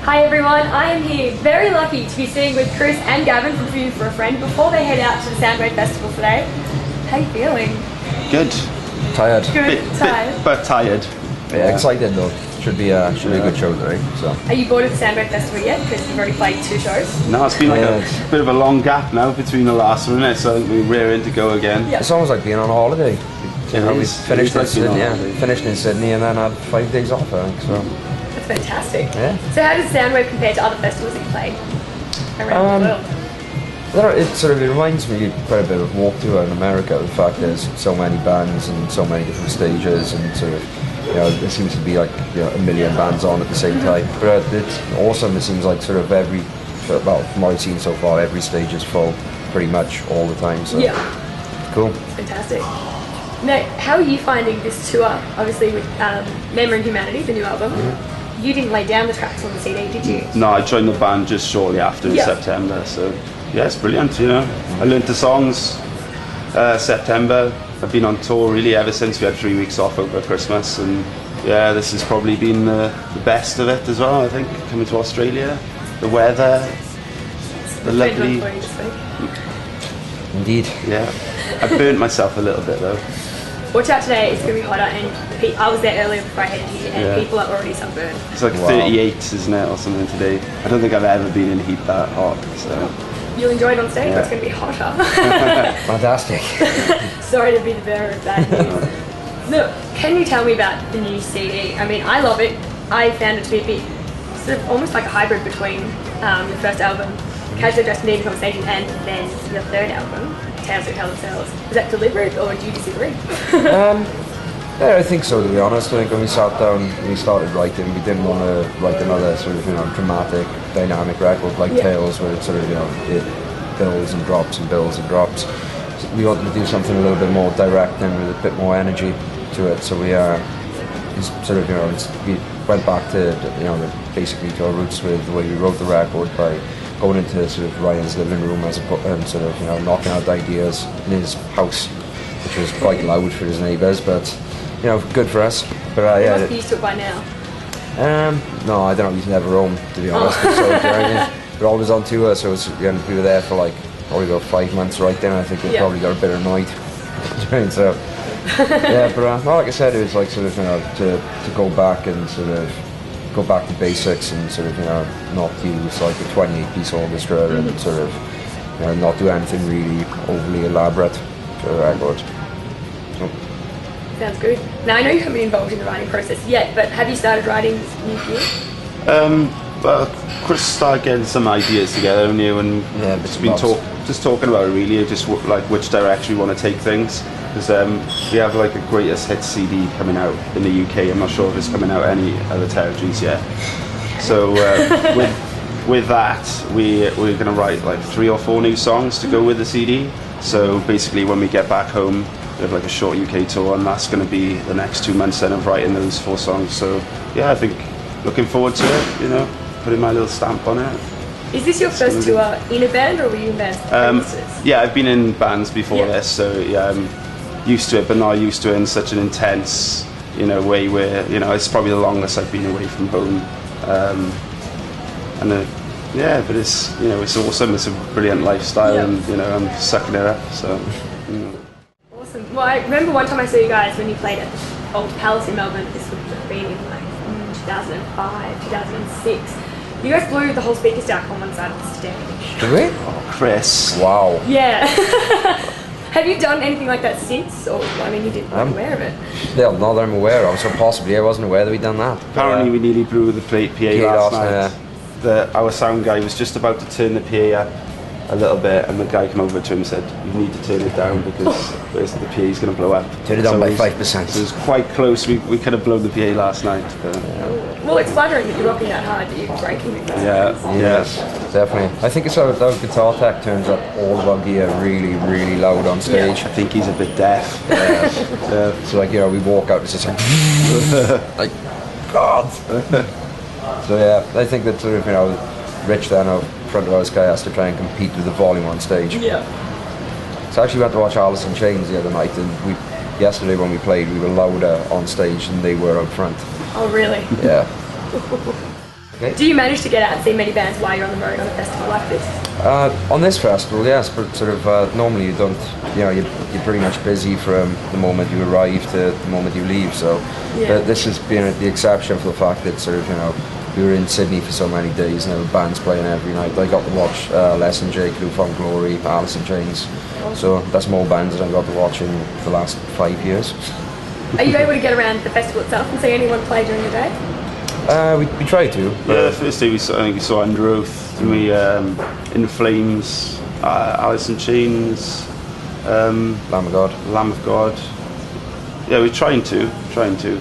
Hi everyone, I am here very lucky to be sitting with Chris and Gavin from Food for a Friend before they head out to the Soundwave Festival today. How are you feeling? Good. Tired. Good, tired. But tired. Yeah, excited though. Should be a good show today. So. Are you bored of the Soundwave Festival yet? Because you've already played 2 shows. No, it's been like a bit of a long gap now between the last one, isn't it? So I think we're rearing to go again. Yep. It's almost like being on a holiday. You know, we finished in Sydney and then had 5 days off, I think. So. That's fantastic. Yeah. So how does Soundwave compare to other festivals that you played around the world? It reminds me quite a bit of Walk Tour in America. The fact there's so many bands and so many different stages, and sort of, you know, there seems to be like, you know, a million bands on at the same time. But it's awesome. It seems like sort of from what I've seen so far, every stage is full pretty much all the time. So yeah. Cool. Fantastic. Now, how are you finding this tour? Obviously with Member and Humanity, the new album. Mm-hmm. You didn't lay down the tracks on the CD, did you? No, I joined the band just shortly after in September. So yeah, it's brilliant. You know, I learned the songs September. I've been on tour really ever since. We had 3 weeks off over Christmas, and yeah, this has probably been the best of it as well. I think coming to Australia, the weather, the lovely. Indeed. Yeah, I burnt myself a little bit though. Watch out today, it's going to be hotter, and I was there earlier before I headed here, and people are already sunburned. It's like 38, isn't it, or something today. I don't think I've ever been in heat that hot, so. You'll enjoy it on stage, but it's going to be hotter. Fantastic. Sorry to be the bearer of bad news. Look, can you tell me about the new CD? I mean, I love it. I found it to be a bit, sort of almost like a hybrid between your first album, Casually Dressed and Deep Conversation, and then your third album, Tales That Tell Themselves. Is that deliberate, or do you disagree? Yeah, I think so, to be honest. I think when we sat down and we started writing, we didn't want to write another sort of, you know, dramatic, dynamic record like Tales, where it sort of, you know, it builds and drops and builds and drops. So we wanted to do something a little bit more direct and with a bit more energy to it. So we sort of, you know, we went back to, you know, basically to our roots with the way we wrote the record by going into sort of Ryan's living room and sort of, you know, knocking out ideas in his house, which was quite loud for his neighbours, but, you know, good for us. But you must be used to it by now. No, I don't know. He's never home, to be honest. So, we're always on tour, so we were there for like probably about 5 months right then. I think we probably got a bit annoyed. So yeah, but like I said, it was like sort of, you know, to go back and sort of go back to basics and sort of, you know, not use like a 28-piece orchestra and sort of, you know, not do anything really overly elaborate for a record. So. Sounds good. Now, I know you haven't been involved in the writing process yet, but have you started writing new year? Well, Chris started getting some ideas together, and just been talking about it really, just like which direction we want to take things. Because we have like a greatest hits CD coming out in the UK. I'm not sure if it's coming out any other territories yet. So with that, we're going to write like 3 or 4 new songs to go with the CD. So basically, when we get back home, we have like a short UK tour, and that's going to be the next 2 months then of writing those 4 songs. So yeah, I think looking forward to it. You know, putting my little stamp on it. Is this your first tour in a band, or were you in bands previously? Yeah, I've been in bands before this, so yeah, I'm used to it, but not used to it in such an intense, you know, way where, you know, it's probably the longest I've been away from home. Yeah, but it's, you know, it's awesome. It's a brilliant lifestyle, and you know, I'm sucking it up. So. Awesome. Well, I remember one time I saw you guys when you played at Old Palace in Melbourne. This would have been in like 2005, 2006. You guys blew the whole speaker stack on one side of the stage. Did we? Oh, Chris. Wow. Yeah. Have you done anything like that since? Or, I mean, you didn't aware of it. Yeah, not that I'm aware of, so possibly I wasn't aware that we'd done that. Apparently we nearly blew the PA last night. Our sound guy was just about to turn the PA up a little bit, and the guy came over to him and said, "You need to turn it down because the PA is going to blow up." Turn it down by 5%. So it was quite close. We could have blown the PA last night. But, well, it's flattering that you're rocking that hard, that you're breaking things. Yes, definitely. I think it's our guitar tech turns up all of our gear really, really loud on stage. I think he's a bit deaf. So like, you know, we walk out, it's just like, like, God. So yeah, I think that sort of, you know, Rich then, our front of house guy, has to try and compete with the volume on stage. Yeah. So I actually went to watch Alice in Chains the other night, and yesterday when we played, we were louder on stage than they were up front. Oh really? Yeah. Okay. Do you manage to get out and see many bands while you're on the road on a festival like this? On this festival, yes, but sort of normally you don't, you're pretty much busy from the moment you arrive to the moment you leave. So this has been the exception for the fact that sort of, we were in Sydney for so many days and there were bands playing every night. I got to watch Les and Jake, Lou Found Glory, Alice in Chains. So that's more bands that I got to watch in the last 5 years. Are you able to get around the festival itself and see anyone play during the day? We try to. Yeah, the first day I think we saw Under Oath, and we In Flames, Alice in Chains, Lamb of God. Lamb of God. Yeah, we're trying to,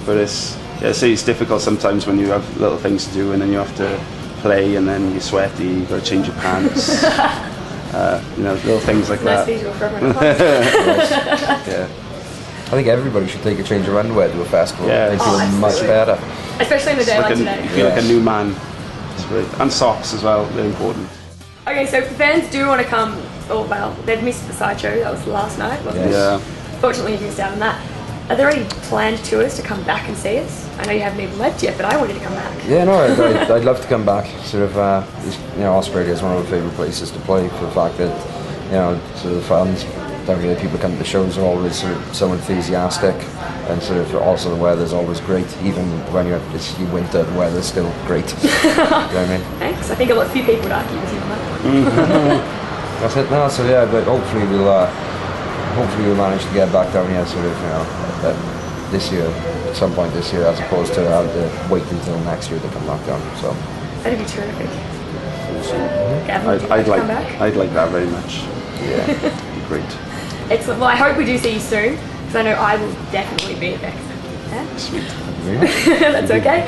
but it's difficult sometimes when you have little things to do and then you have to play and then you're sweaty, you've got to change your pants. Little things like that. Nice visual for everyone else. Yeah. I think everybody should take a change of underwear to a festival. Yeah. They feel much better. Especially in a day like today. You feel like a new man. It's great. And socks as well, they're important. Okay, so if fans do want to come, they've missed the sideshow, that was last night, wasn't it? Yeah. Fortunately, you missed out on that. Are there any planned tours to come back and see us? I know you haven't even left yet, but I want you to come back. Yeah, no, I'd love to come back. Sort of, Australia is one of my favourite places to play for the fact that, sort of the fans, people come to the shows are always sort of so enthusiastic, and sort of also the weather's always great. Even when you're winter, the weather's still great. You know what I mean? Thanks. I think a few people would argue with you on that. That's it. No, so yeah, but hopefully we'll manage to get back down here, sort of, this year, at some point this year, as opposed to having to wait until next year to come back down. So that'd be terrific. Awesome. I'd like that very much. Yeah, it'd be great. Excellent. Well, I hope we do see you soon, because I know I will definitely be there. Yeah? Sweet. That's okay.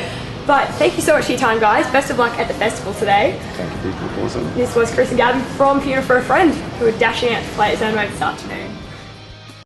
But thank you so much for your time, guys. Best of luck at the festival today. Thank you, people. Awesome. This was Chris and Gavin from Funeral for a Friend, who are dashing out to play at Soundwave this afternoon.